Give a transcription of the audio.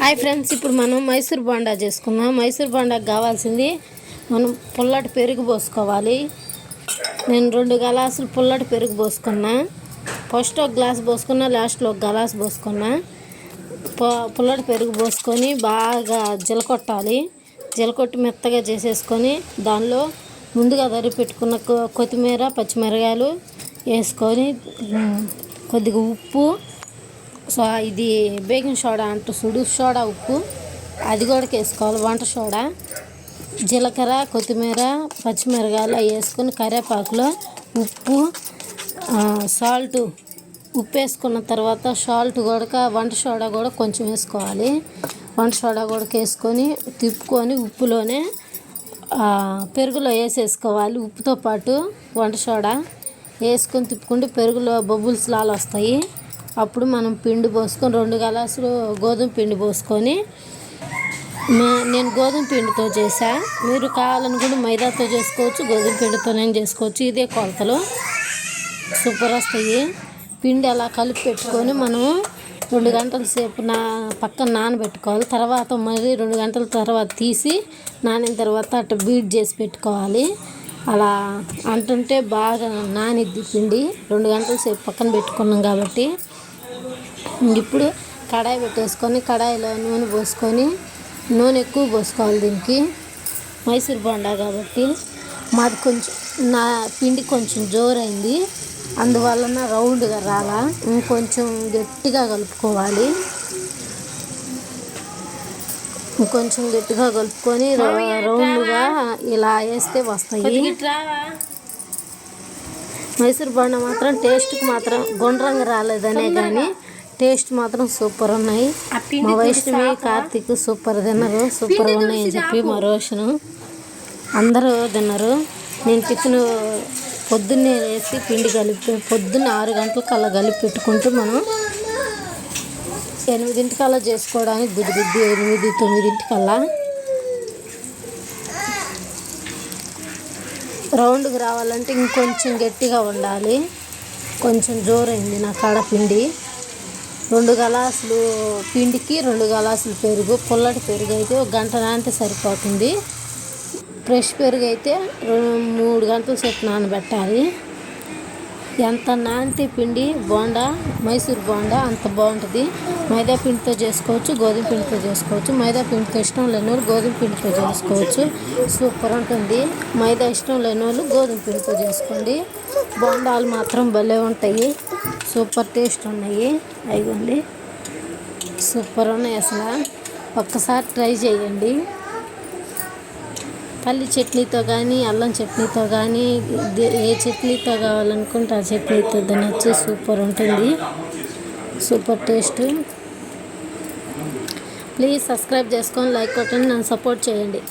Hi friends, ఇప్పుడు మనం మైసూర్ బోండా చేసుకుందాం. మైసూర్ బోండాకి కావాల్సింది మనం పుల్లటి పెరుగు పోసుకోవాలి. నేను 2 గ్లాసులు పుల్లటి పెరుగు పోసుకున్నా. ఫస్ట్ ఒక గ్లాస్ పోసుకున్నా, లాస్ట్లో ఒక గ్లాస్ పోసుకున్నా. పుల్లటి పెరుగు పోసుకొని బాగా జీలకొట్టాలి. జీలకొట్టి మెత్తగా చేసేసుకొని దానిలో ముందుగా తరిగి పెట్టుకున్న కొత్తిమీర, పచ్చిమిరకాయలు వేసుకొని కొద్దిగా ఉప్పు, ఇది బేకింగ్ సోడా అంటూ సుడు సోడా, ఉప్పు అది కూడా వేసుకోవాలి, వంట సోడా, జీలకర్ర, కొత్తిమీర, పచ్చిమిరకాయలు అవి వేసుకొని కరివేపాకులో ఉప్పు, సాల్ట్, ఉప్పు వేసుకున్న తర్వాత సాల్ట్ కూడా, వంట సోడా కూడా కొంచెం వేసుకోవాలి. వంట సోడా కూడా వేసుకొని తిప్పుకొని ఉప్పులోనే పెరుగులో వేసేసుకోవాలి. ఉప్పుతో పాటు వంట సోడా వేసుకొని తిప్పుకుంటే పెరుగులో బబుల్స్ లాగా వస్తాయి. అప్పుడు మనం పిండి పోసుకొని 2 గ్లాసులు గోధుమ పిండి పోసుకొని, నేను గోధుమ పిండితో చేసా, మీరు కావాలనుకుంటే మైదాతో చేసుకోవచ్చు, గోధుమ పిండితో నేను చేసుకోవచ్చు. ఇదే కొలతలు సూపర్ వస్తాయి. పిండి అలా కలిపి పెట్టుకొని మనం 2 గంటల సేపు పక్కన నానబెట్టుకోవాలి. తర్వాత మళ్ళీ 2 గంటల తర్వాత తీసి నానిన తర్వాత అట్లా బీట్ చేసి పెట్టుకోవాలి. అలా అంటుంటే బాగా నానిద్ది పిండి. 2 గంటల సేపు పక్కన పెట్టుకున్నాం కాబట్టి ఇప్పుడు కడాయి పెట్టేసుకొని కడాయిలో నూనె పోసుకొని, నూనె ఎక్కువ పోసుకోవాలి. దీనికి మైసూర్ బోండా కాబట్టి మాది కొంచెం పిండి కొంచెం జోరైంది, అందువలన రౌండ్గా రాలా, ఇంకొంచెం గట్టిగా కలుపుకోవాలి. ఇంకొంచెం గట్టిగా కలుపుకొని రౌండ్గా ఇలా వేస్తే వస్తాయి. మైసూర్ బోండా మాత్రం టేస్ట్కి మాత్రం గుండ్రంగా రాలేదనే కానీ టేస్ట్ మాత్రం సూపర్ ఉన్నాయి. మా వైష్ణవి, కార్తీక్ సూపర్ తిన్నారు, సూపర్గా ఉన్నాయి అని చెప్పి మా రోషను అందరూ తిన్నారు. నేను టిఫిన్ పొద్దున్నే వేసి పిండి కలిపి పొద్దున్న 6 గంటలకు అలా కలిపి పెట్టుకుంటే మనం 8 చేసుకోవడానికి బుద్ధి 8, 9 రౌండ్కి రావాలంటే ఇంకొంచెం గట్టిగా ఉండాలి. కొంచెం జోరైంది నా కాడ పిండి. 2 గ్లాసులు పిండికి 2 గ్లాసులు పెరుగు. పుల్లటి పెరుగు అయితే 1 గంట నానితే సరిపోతుంది. ఫ్రెష్ పెరుగు అయితే 3 గంటల సేపు నానబెట్టాలి. ఎంత నానితే పిండి బోండా, మైసూర్ బోండా అంత బాగుంటుంది. మైదా పిండితో చేసుకోవచ్చు, గోధుమ పిండితో చేసుకోవచ్చు. మైదా పిండితో ఇష్టం లేని వాళ్ళు గోధుమ పిండితో చేసుకోవచ్చు, సూపర్ ఉంటుంది. మైదా ఇష్టం లేని వాళ్ళు గోధుమ పిండితో చేసుకోండి. బోండాలు మాత్రం భలే ఉంటాయి, సూపర్ టేస్ట్ ఉన్నాయి. అయిపోండి, సూపర్ ఉన్నాయి అసలు. ఒక్కసారి ట్రై చేయండి. పల్లి చట్నీతో కానీ, అల్లం చట్నీతో కానీ, ఏ చట్నీతో కావాలనుకుంటే ఆ చట్నీతో తినచ్చు, సూపర్ ఉంటుంది, సూపర్ టేస్ట్. ప్లీజ్ సబ్స్క్రైబ్ చేసుకొని లైక్ కొట్టండి, నన్ను సపోర్ట్ చేయండి.